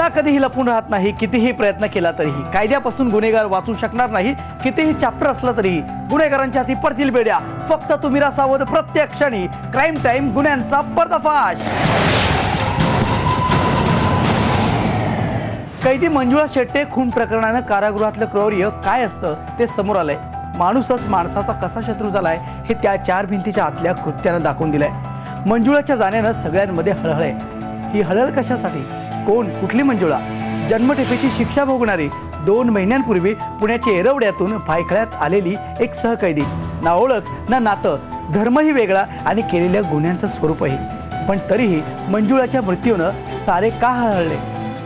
गुन्हा कधीही लपून राहत नाही, कितीही प्रयत्न केला तरीही. कायद्यापासून गुन्हेगार वाचू शकणार नाही, कितीही चॅप्टर असला तरीही. गुन्हेगारांच्या हाती पडतील बेड्या, फक्त तुम्ही सावध. प्रत्येक क्षणी क्राईम टाइम, गुन्ह्यांचा पर्दाफाश. कैदी मंजुळा शेट्टे खून प्रकरणानं कारागृहातलं क्रौर्य काय असतं ते समोर आलंय. माणूसच माणसाचा कसा शत्रू झालाय हे त्या 4 भिंतीच्या आतल्या कृत्यानं दाखवून दिलंय. मंजुळाच्या जाण्यानं सगळ्यांमध्ये हळहळ आहे. ही हळहळ कशासाठी? कोण? कुठली मंजुळा? जन्मठेपेची शिक्षा भोगणारी 2 महिन्यांपूर्वी पुण्याच्या एरवड्यातून भायखळ्यात आलेली एक सहकैदी. ना ओळख ना नातं, धर्मही वेगळा आणि केलेल्या गुन्ह्यांचं स्वरूपही. पण तरीही मंजुळाच्या मृत्यूनं सारे का हळहळले?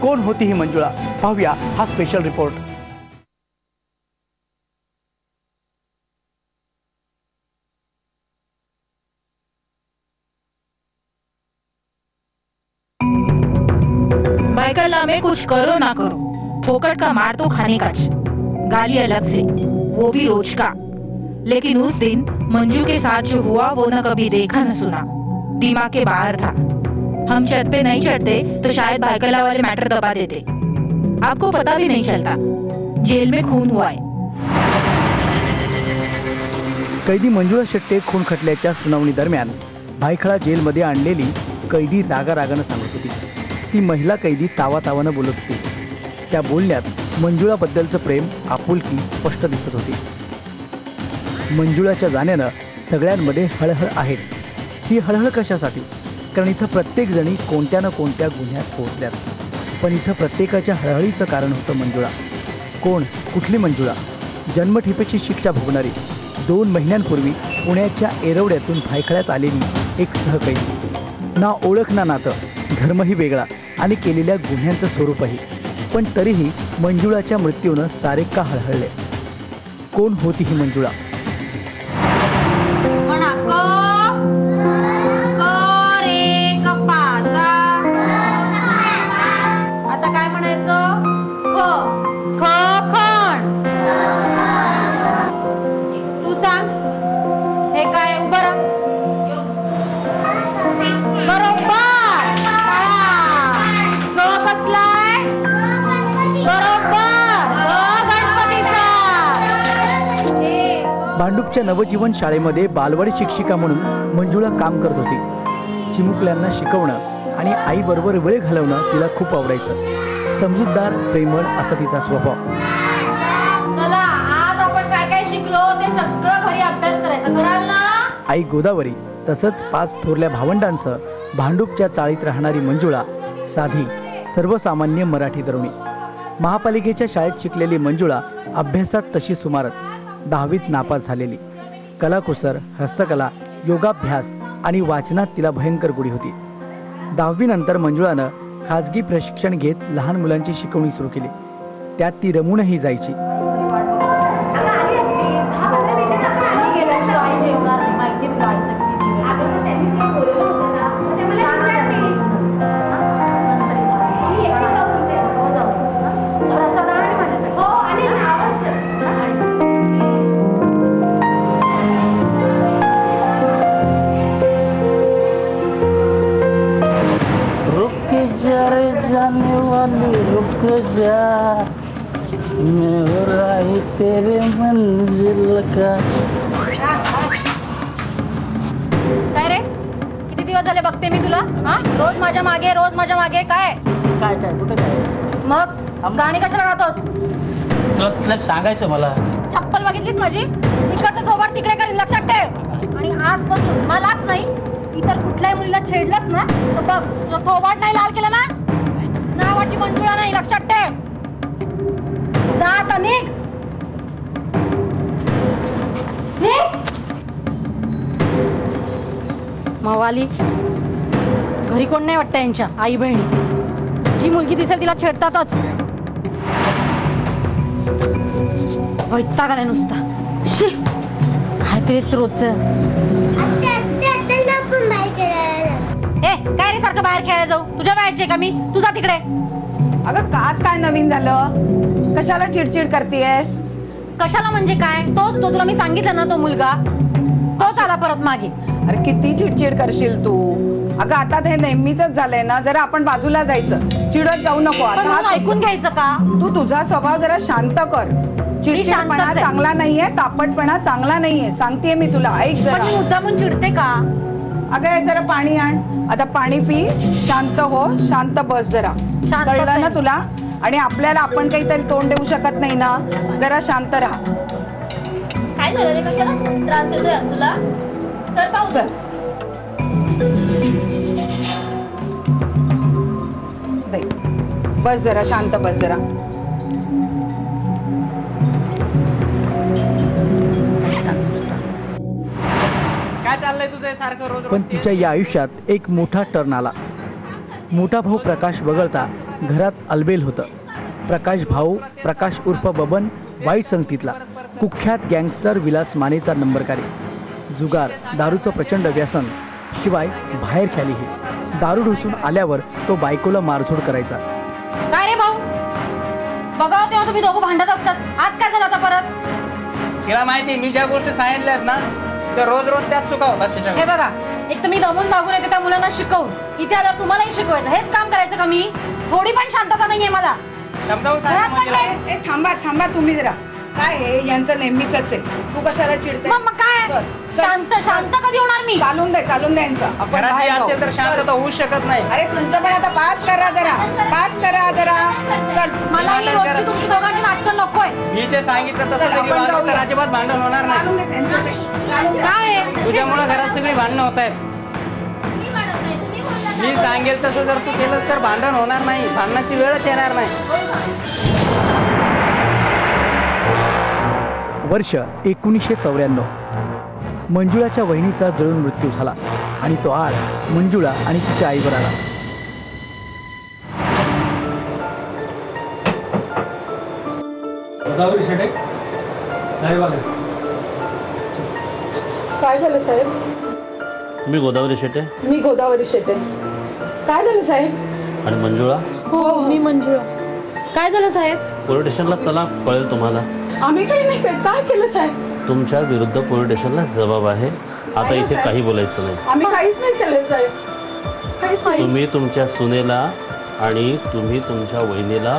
कोण होती ही मंजुळा? पाहूया हा स्पेशल रिपोर्ट. बाइकरला मैं कुछ करो ना करो, फोकट का मार तो खाने का, गाली अलग से, वो भी रोज का. लेकिन उस दिन मंजू के साथ जो हुआ वो न कभी देखा न सुना, दिमाग के बाहर था. हम छत पे नहीं चढ़ते तो शायद बाइकरला वाले मैटर दबा देते. आपको पता भी नहीं चलता जेल में खून हुआ है. कैदी मंजुळा शेट्टे खून खटल्याच्या सुनावणी दरम्यान भायखळा जेलमध्ये आणलेली कैदी रागारागानं सांगत होती. ती महिला कैदी तावातावानं बोलत होती. त्या बोलण्यात मंजुळाबद्दलचं प्रेम, आपुलकी स्पष्ट दिसत होती. मंजुळाच्या जाण्यानं सगळ्यांमध्ये हळहळ आहे. ही हळहळ कशासाठी? कारण इथं प्रत्येक जणी कोणत्या ना कोणत्या गुन्ह्यात पोहोचल्यात. पण इथं प्रत्येकाच्या हळहळीचं कारण होतं मंजुळा. कोण? कुठली मंजुळा? जन्मठेपेची शिक्षा भोगणारी, 2 महिन्यांपूर्वी पुण्याच्या एरवड्यातून भायखळ्यात आलेली एक सहकैदी. ना ओळख ना नातं, धर्मही वेगळा आणि केलेल्या गुन्ह्यांचं स्वरूपही. पण तरीही मंजुळाच्या मृत्यूनं सारे का हळहळले? कोण होती ही मंजुळा? आता काय म्हणायचं? तू सांग, हे काय? उभं राहा. बरोबर. कसलाय? बरोबर, गणपतीचा. भांडूपच्या नवजीवन शाळेमध्ये बालवाडी शिक्षिका म्हणून मंजुळा काम करत होती. चिमुकल्यांना शिकवणं आणि आईबरोबर वेळ घालवणं तिला खूप आवडायचं. समजूतदार, प्रेमळ असा तिचा स्वभाव. चला, आज आपण काय काय शिकलो ते सगळं घरी अभ्यास करायचा. कराल ना? आई गोदावरी तसंच 5 थोरल्या भावंडांचं भांडूपच्या चाळीत राहणारी मंजुळा साधी, सर्वसामान्य मराठी तरुणी. महापालिकेच्या शाळेत शिकलेली मंजुळा अभ्यासात तशी सुमारच. 10वीत नापास झालेली. कलाकुसर, हस्तकला, योगाभ्यास आणि वाचनात तिला भयंकर गुढी होती. 10वी नंतर मंजुळानं खाजगी प्रशिक्षण घेत लहान मुलांची शिकवणी सुरू केली. त्यात ती रमूनही जायची. जाने वाली रुक जा, मैं हो रही तेरे मंजिल का. काय रे, किती दिवस झाले बघते मी तुला. हा, रोज माझ्या मागे, रोज माझ्या मागे. काय काय काय कुठे काय? मग गाणी कशाला गातोस? तुला सांगायचं मला. चप्पल बघितलीस माझी? इकडचं थोबाड तिकडे करीन, लक्षात ठेव. आणि आजपासून मलाच नाही, इतर कुठल्याही मुलीला छेडलंस ना तर बघ, तुझं थोबाड नाही लाल केलं ना, नावाची मंजुळा नाही, लक्षात ठेव. जा आता, निघ. मवाली घरी कोण नाही वाटतं यांच्या आई बहिणी. जी मुलगी दिसेल तिला छेडतातच. वैताग आलाय नुसता. काहीतरीच रोजचं. काय रे सारखं बाहेर खेळायला जाऊ? तुझ्या बाहेरचे का मी? तू जा तिकडे. अगं आज काय नवीन झालं? कशाला चिडचिड करतेस? कशाला म्हणजे काय? तोच तो, तुला मी सांगितलं ना, तो मुलगा. तोच आला परत मागे. अरे किती चिडचिड करशील तू. अगं आता हे नेहमीच झालंय ना, जरा आपण बाजूला जायचं, चिडत जाऊ नको. पण आता म्हणून ऐकून घ्यायचं का? तू तुझा स्वभाव जरा शांत कर. चिडचिडपणा शांतच आहे. चांगला नाहीये, तापटपणा चांगला नाहीये, सांगतेय मी तुला. ऐक पण जरा. मी मुद्दामून चिडते का? अगं हे जरा पाणी आण. आता पाणी पी, शांत हो, शांत बस जरा. शांतच कळलं ना आहे. तुला? आणि आपल्याला आपण काहीतरी तोंड देऊ शकत नाही ना, जरा शांत राहा. काय झालं रे? कशाला त्रास देतोय तुला? सर पाऊस. चल दे. बस जरा शांत बस जरा. काय चाललंय तुझं सारखं रोज? पण तिच्या या आयुष्यात एक मोठा टर्न आला. मोठा भाऊ प्रकाश वगळता घरात अलबेल होतं. प्रकाश भाऊ, प्रकाश उर्फ बबन, वाईट संगतीतला कुख्यात गँगस्टर विलास मानेचा नंबरकारी. जुगार, दारूचं प्रचंड व्यसन, शिवाय बाहेर खेळीही. दारू ढोसून आल्यावर तो बायकोला मारझोड करायचा. काय रे भाऊ? बघा तेव्हा तुम्ही दोघं भांडत असतात. आज काय झालं आता परत? तिला माहिती मी ज्या गोष्टी सांगितल्यात ना त्या रोज रोज त्याच चुका होतात तिच्या. हे बघा, एक तर मी दमून भागून येते त्या मुलांना शिकवून, इथे आल्यावर तुम्हालाही शिकवायचं. हेच काम करायचं का मी? थोडी पण शांतता नाहीये मला. समजावून घरात सांग पण म्हणजे. काय? ए थांबा थांबा तुम्ही जरा. काय हे यांचं नेहमीच आहे. तू कशाला चिडते? मग काय? चल, चल. शांत शांत कधी होणार मी? चालून दे यांचं. आपण घरात बाहेर हे जाऊ. असेल तर शांतता होऊ शकत नाही. अरे तुमचं पण आता पास करा जरा. पास करा जरा. चल मला ही रोजची तुमची दोघांची नाटकं नकोय. मी जे सांगितलं चल, तसं जरी आपण वागलं तर जाऊया. अजिबात भांडण होणार नाही. चालून दे त्यांचं ते. चालून दे. काय आहे? तुझ्यामुळे घरात सगळी भांडणं होत आहेत. मी सांगेल तसं जर तू केलंस तर भांडण होणार नाही, भांडणाची वेळच येणार नाही. वर्ष 1994. मंजुळाच्या वहिनीचा जळून मृत्यू झाला आणि तो आळ मंजुळा आणि तिच्या आईवर आला. काय झालं साहेब? मी गोदावरी शेटे मी गोदावरी शेटे. काय झालं साहेब? आणि मंजुळा हो मी मंजुळा. काय झालं साहेब? पोलीस स्टेशनला चला, कळेल तुम्हाला. आम्ही काही नाही केलं. काय केलं साहेब? तुमच्या विरुद्ध पोलीस स्टेशनला जबाब आहे. आता इथे काही बोलायचं नाही. आम्ही काहीच नाही केलं साहेब. काहीच नाही. तुम्ही तुमच्या सुनेला आणि तुम्ही तुमच्या वहिनीला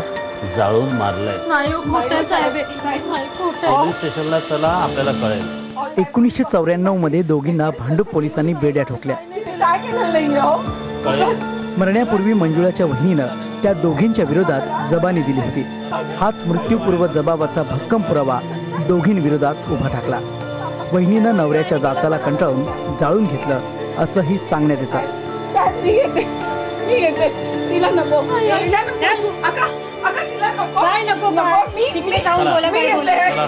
जाळून मारलंय. नाही खोटं साहेब. पोलीस स्टेशनला चला, आपल्याला कळेल. 1994 मध्ये दोघींना भांडूप पोलिसांनी बेड्या ठोकल्या. काय केलं नाही हो? कळेल. मरण्यापूर्वी मंजुळाच्या वहिनीनं त्या दोघींच्या विरोधात जबानी दिली होती. हाच मृत्यूपूर्व जबाबाचा भक्कम पुरावा दोघींविरोधात उभा ठाकला. वहिनीनं नवऱ्याच्या जाचाला कंटाळून जाळून घेतलं असंही सांगण्यात येतं. साहेब मी येते. मी येते. तिला नको. तिला नको. अगं, अगं तिला नको. नाही नको. मी तिकडे जाऊन बोला. मी येते.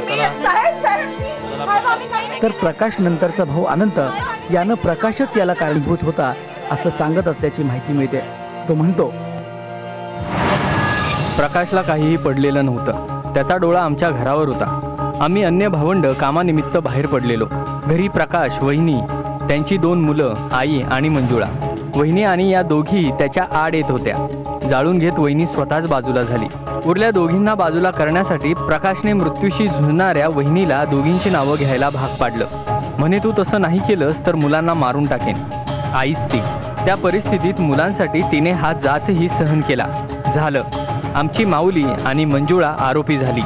मी येते. साहेब साहेब. तर प्रकाश नंतरचा भाऊ अनंत यानं प्रकाशच याला कारणीभूत होता असं सांगत असल्याची माहिती मिळते. तो म्हणतो, प्रकाशला काहीही पडलेलं नव्हतं. त्याचा डोळा आमच्या घरावर होता. आम्ही अन्य भावंड कामानिमित्त बाहेर पडलेलो. घरी प्रकाश, वहिनी, त्यांची 2 मुलं, आई आणि मंजुळा. वहिनी आणि या दोघी त्याच्या आड येत होत्या. जाळून घेत वहिनी स्वतःच बाजूला झाली. उरल्या दोघींना बाजूला करण्यासाठी प्रकाशने मृत्यूशी झुंजणाऱ्या वहिनीला दोघींची नावं घ्यायला भाग पाडलं. म्हणे तू तसं नाही केलंस तर मुलांना मारून टाकेन. आईच ती. त्या परिस्थितीत मुलांसाठी तिने हा जाचही सहन केला. झालं, आमची माऊली आणि मंजुळा आरोपी झाली.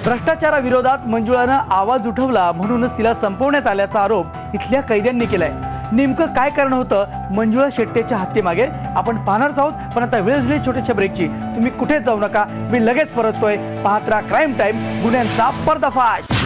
भ्रष्टाचाराविरोधात मंजुळानं आवाज उठवला म्हणूनच तिला संपवण्यात आल्याचा आरोप इथल्या कैद्यांनी केलाय. नेमकं काय कारण होतं मंजुळा शेट्टेच्या हत्येमागे आपण पाहणारच आहोत. पण आता वेळ झाली छोट्याशा ब्रेकची. तुम्ही कुठेच जाऊ नका, मी लगेच परततोय. पाहत राहा क्राईम टाइम, गुन्ह्यांचा पर्दाफाश.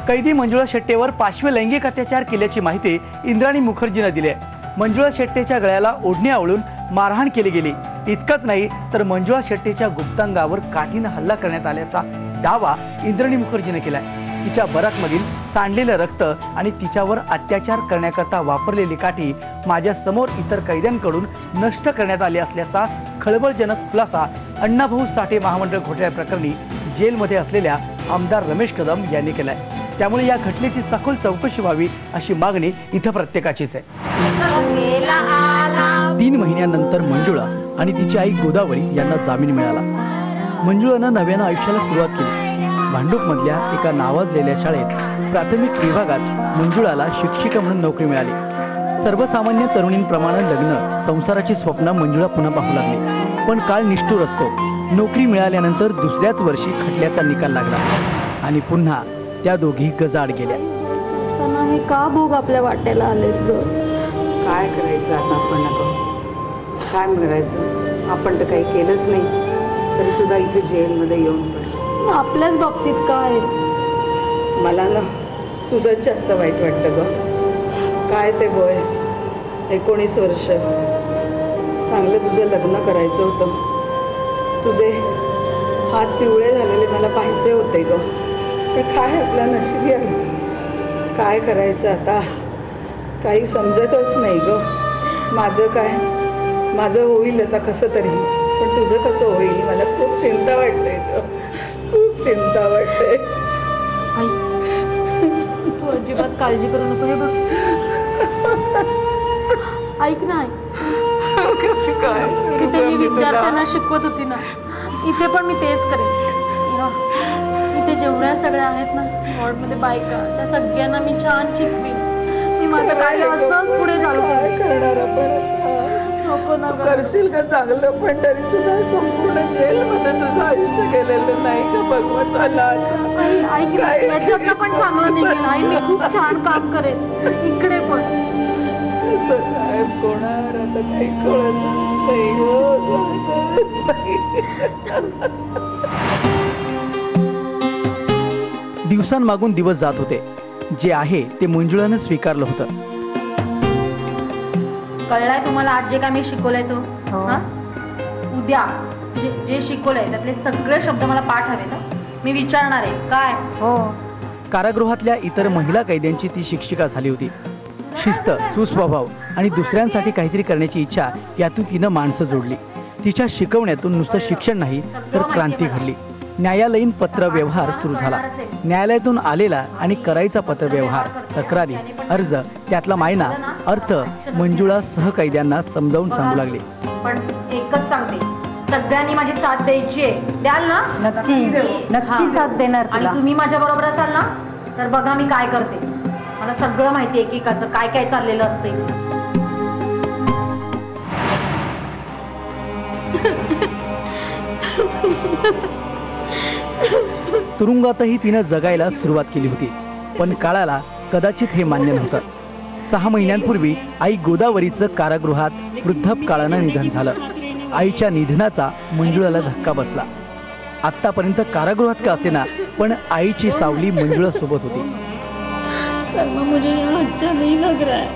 कैदी मंजुळा शेट्टेवर 5वे लैंगिक अत्याचार केल्याची माहिती इंद्राणी मुखर्जीनं दिली आहे. मंजुळा शेट्टेच्या गळ्याला ओढणी आवळून मारहाण केली गेली. इतकंच नाही तर मंजुळा शेट्टेच्या गुप्तांगावर काठीनं हल्ला करण्यात आल्याचा दावा इंद्राणी मुखर्जीनं केलाय. तिच्या बराकमधील सांडलेलं रक्त आणि तिच्यावर अत्याचार करण्याकरता वापरलेली काठी माझ्या समोर इतर कैद्यांकडून नष्ट करण्यात आली असल्याचा खळबळजनक खुलासा अण्णाभाऊ साठे महामंडळ घोटाळ्या प्रकरणी जेलमध्ये असलेल्या आमदार रमेश कदम यांनी केलाय. त्यामुळे या घटनेची सखोल चौकशी व्हावी अशी मागणी इथं प्रत्येकाचीच आहे. 3 महिन्यानंतर मंजुळा आणि तिची आई गोदावरी यांना जामीन मिळाला. मंजुळानं नव्यानं आयुष्याला सुरुवात केली. भांडूपमधल्या एका नावाजलेल्या शाळेत प्राथमिक विभागात मंजुळाला शिक्षिका म्हणून नोकरी मिळाली. सर्वसामान्य तरुणींप्रमाणे लग्न संसाराची स्वप्न मंजुळा पुन्हा पाहू लागली. पण काळ निष्ठुर असतो. नोकरी मिळाल्यानंतर दुसऱ्याच वर्षी खटल्याचा निकाल लागला आणि पुन्हा त्या दोघी गजाआड गेल्या. हे का भोग आपल्या वाट्याला आले ग? काय करायचं आता आपण? काय करायचं? आपण तर काही केलंच नाही तरी सुद्धा इथे जेलमध्ये येऊन पडलो. आपल्याच बाबतीत काय? मला ना तुझंच जास्त वाईट वाटतं ग. काय ते वय 19 वर्ष, चांगलं तुझं लग्न करायचं होतं. तुझे हात पिवळे झालेले मला पाहायचे होते ग. पण काय आपल्या नशिबी आहे. काय करायचं आता? काही समजतच नाही ग. माझं काय? माझं होईल आता कसं तरी, पण तुझं कसं होईल मला खूप चिंता वाटते ग. खूप चिंता वाटते. तू अजिबात काळजी करू नको. हे बघ, ऐक ना, काय तिथे मी विद्यार्थ्यांना शिकवत होती ना, इथे पण मी तेच करेन. इथे जेवढ्या सगळ्या आहेत ना वॉर्डमध्ये बायका, त्या सगळ्यांना मी छान शिकवीन. मी माझं काय असंच पुढे चालू करणार आपण. नको ना करशील का चांगलं, पण तरी सुद्धा संपूर्ण जेलमध्ये तुझं आयुष्य गेलेलं नाही का भगवंताला. ऐक ना, याच्यातलं पण चांगलं निघेल. आई मी खूप छान काम करेन इकडे पण. असं काय होणार आता काही कळतच नाही हो. दिवसांमागून दिवस जात होते. जे आहे ते मंजुळानं स्वीकारलं होतं. कळलाय तुम्हाला आज जे काय मी शिकवलंय तो? उद्या जे शिकवलंय त्यातले सगळे शब्द मला पाठ हवेत. मी विचारणार आहे काय. हो. कारागृहातल्या इतर महिला कैद्यांची ती शिक्षिका झाली होती. शिस्त, सुस्वभाव आणि दुसऱ्यांसाठी काहीतरी करण्याची इच्छा यातून तिनं माणसं जोडली. तिच्या शिकवण्यातून नुसतं शिक्षण नाही तर क्रांती घडली. न्यायालयीन पत्रव्यवहार सुरू झाला. न्यायालयातून आलेला आणि करायचा पत्रव्यवहार, तक्रारी, अर्ज, त्यातला मायना, अर्थ मंजुळा सहकैद्यांना समजावून सांगू लागले. पण एकच सांगते, सगळ्यांनी माझी साथ द्यायची आहे. द्याल ना? नक्की साथ देणार. आणि तुम्ही माझ्या बरोबर असाल ना तर बघा मी काय करते. मला सगळं माहिती आहे एकेकाचं काय काय चाललेलं असते. तुरुंगातही तिनं जगायला सुरुवात केली होती. पण काळाला कदाचित हे मान्य नव्हतं. 6 महिन्यांपूर्वी आई गोदावरीचं कारागृहात वृद्धपकाळानं निधन झालं. आईच्या निधनाचा मंजुळाला धक्का बसला. आतापर्यंत कारागृहात का असेना पण आईची सावली मंजुळा सोबत होती. सलमा, मुझे यहाँ अच्छा नहीं लग रहा है.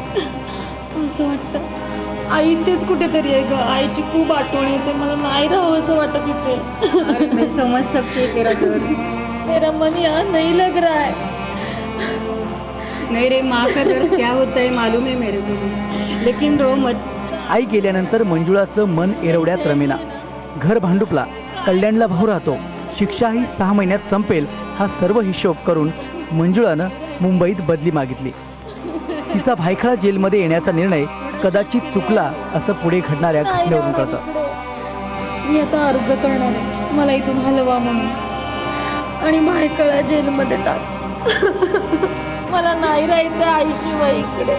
असं वाटतं आई तेच कुठेतरी आहे ग. आईची खूप आठवण येते. मला नाही राहावं असं वाटत इथे. मैं समझ सकती है तेरा दर्द. मेरा मन यहाँ नहीं लग रहा है. नहीं रे, माँ का दर्द क्या होता है मालूम है मेरे को, लेकिन रो मत. आई गेल्यानंतर मंजुळाचं मन एरवड्यात रमेना. घर भांडुपला. कल्याणला भाऊ राहतो. शिक्षाही 6 महिन्यात संपेल हा सर्व हिशोब करून मंजुळानं मुंबईत बदली मागितली. तिचा भायखळा जेलमध्ये येण्याचा निर्णय कदाचित चुकला असं पुढे घडणाऱ्या घटनेवरून कळतं. मी आता अर्ज करणार आहे मला इथून हलवा म्हणून आणि भायखळा जेलमध्ये टाक. मला नाही राहायचं आईशिवाय इकडे.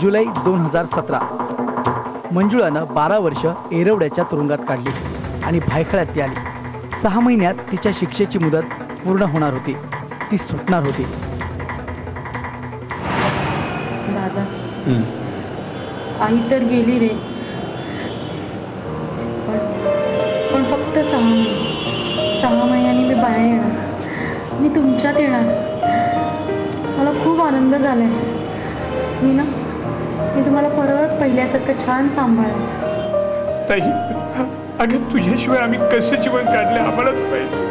जुलै 2017 मंजुळानं 12 वर्ष एरवड्याच्या तुरुंगात काढली आणि भायखळ्यात ती आली. 6 महिन्यात तिच्या शिक्षेची मुदत पूर्ण होणार होती. ती सुटणार होती. दादा, आई तर गेली रे, पण फक्त 6 महिने. 6 महिन्यांनी मी बाहेर येणार. मी तुमच्यात येणार. मला खूप आनंद झालाय. मी तुम्हाला परत पहिल्यासारखं छान सांभाळेन. ताई, अगं तुझ्याशिवाय आम्ही कसं जीवन काढले आम्हालाच पाहिजे.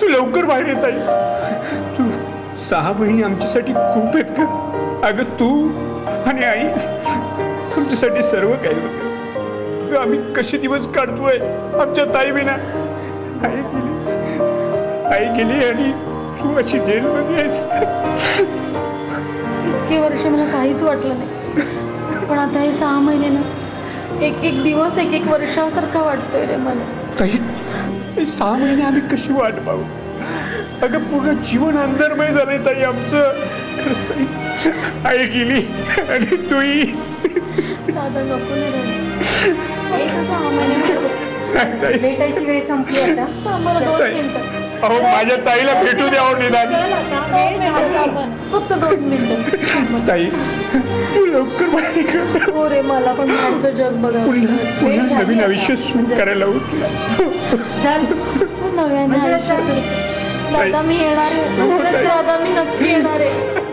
तू लवकर बाहेर येत आहे. तू 6 महिने आमच्यासाठी खूप आहेत का? अगं तू आणि आई आमच्यासाठी सर्व काही होतं. आम्ही कसे दिवस काढतोय आमच्या ताई बिना. आई गेली आई गेली आणि तू अशी जेलमध्ये आहेस. इतके वर्ष मला काहीच वाटलं नाही, पण आता हे 6 महिने ना एक एक दिवस एक एक वर्षासारखा वाटतोय रे मला. ताई, 6 महिने आम्ही कशी वाट पाहू? अगं पूर्ण जीवन अंधारमय झालंय ताई आमचं. खरंच ताई, आई गेली आणि तूही. दादा नको नाही रे. 6 महिने भेटायची वेळ संपली आता. आम्हाला 2 मिनिटं. अहो माझ्या ताईला भेटू द्यावं निदान. फक्त 2 मिनिटं ताई, तू लवकर बाहेर कर. हो रे, मला पण बाहेरचं जग बघायचं. पुन्हा नवीन आयुष्य सुरू करायला होतं. चल नव्याने आयुष्य सुरू. दादा मी येणार आहे. दादा मी नक्की येणार आहे.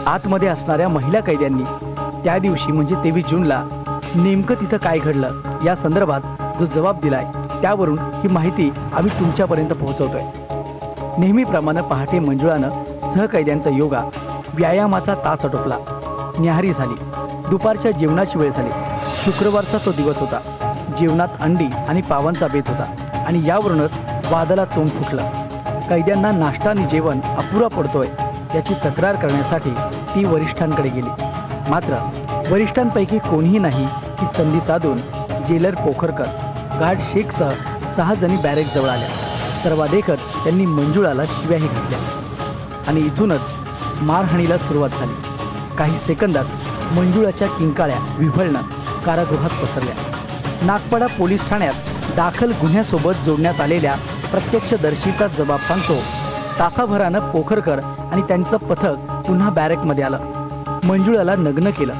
आतमध्ये असणाऱ्या महिला कैद्यांनी त्या दिवशी म्हणजे 23 जूनला नेमकं तिथं काय घडलं या संदर्भात जो जबाब दिलाय त्यावरून ही माहिती आम्ही तुमच्यापर्यंत पोहोचवतोय. नेहमीप्रमाणे पहाटे मंजुळानं सहकैद्यांचा योगा, व्यायामाचा तास आटोपला. न्याहारी झाली. दुपारच्या जेवणाची वेळ झाली. शुक्रवारचा तो दिवस होता. जेवणात अंडी आणि पावांचा बेत होता आणि यावरूनच वादाला तोंड फुटलं. कैद्यांना नाश्ता आणि जेवण अपुरा पडतोय याची तक्रार करण्यासाठी ती वरिष्ठांकडे गेली. मात्र वरिष्ठांपैकी कोणीही नाही ही संधी साधून जेलर पोखरकर, गार्ड शेखसह 6 जणी बॅरेकजवळ आल्या. सर्वादेखत त्यांनी मंजुळाला शिव्याही घातल्या आणि इथूनच मारहाणीला सुरुवात झाली. काही सेकंदात मंजुळाच्या किंकाळ्या विव्हळणं कारागृहात पसरल्या. नागपाडा पोलीस ठाण्यात दाखल गुन्ह्यासोबत जोडण्यात आलेल्या प्रत्यक्षदर्शीचा जबाब सांगतो. तासाभरानं पोखरकर आणि त्यांचं पथक पुन्हा बॅरेकमध्ये आलं. मंजुळाला नग्न केलं.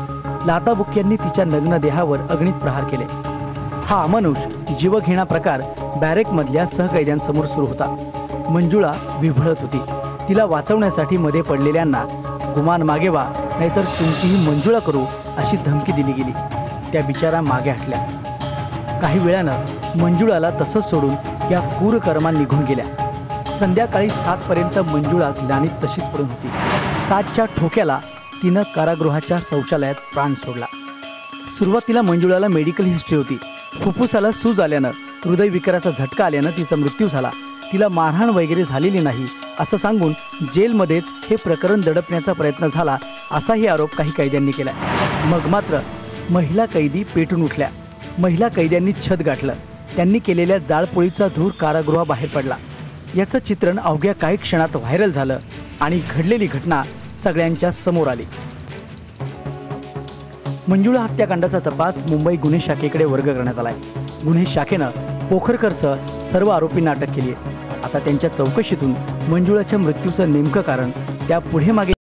लाताबुक्क्यांनी तिच्या नग्न देहावर अगणित प्रहार केले. हा अमानुष जीवघेणा प्रकार बॅरेकमधल्या सहकैद्यांसमोर सुरू होता. मंजुळा विव्हळत होती. तिला वाचवण्यासाठी मध्ये पडलेल्यांना गुमान मागे वा, नाहीतर तुमचीही मंजुळा करू अशी धमकी दिली गेली. त्या बिचारा मागे हटल्या. काही वेळानं मंजुळाला तसंच सोडून या क्रूर कर्मा निघून गेल्या. संध्याकाळी 7 पर्यंत मंजुळा ग्लानीत तशीच पडून होती. 7च्या ठोक्याला तिनं कारागृहाच्या शौचालयात प्राण सोडला. सुरुवातीला मंजुळाला मेडिकल हिस्ट्री होती. फुफ्फुसाला सूज आल्यानं, हृदयविकाराचा झटका आल्यानं तिचा मृत्यू झाला. तिला मारहाण वगैरे झालेली नाही असं सांगून जेलमध्येच हे प्रकरण दडपण्याचा प्रयत्न झाला असाही आरोप काही कैद्यांनी केला. मग मात्र महिला कैदी पेटून उठल्या. महिला कैद्यांनी छत गाठलं. त्यांनी केलेल्या जाळपोळीचा धूर कारागृहाबाहेर पडला. याचं चित्रण अवघ्या काही क्षणात व्हायरल झालं आणि घडलेली घटना सगळ्यांच्या समोर आली. मंजुळा हत्याकांडाचा तपास मुंबई गुन्हे शाखेकडे वर्ग करण्यात आलाय. गुन्हे शाखेनं पोखरकरसह सर्व आरोपींना अटक केली आहे. आता त्यांच्या चौकशीतून मंजुळाच्या मृत्यूचं नेमकं कारण, त्या पुढे मागे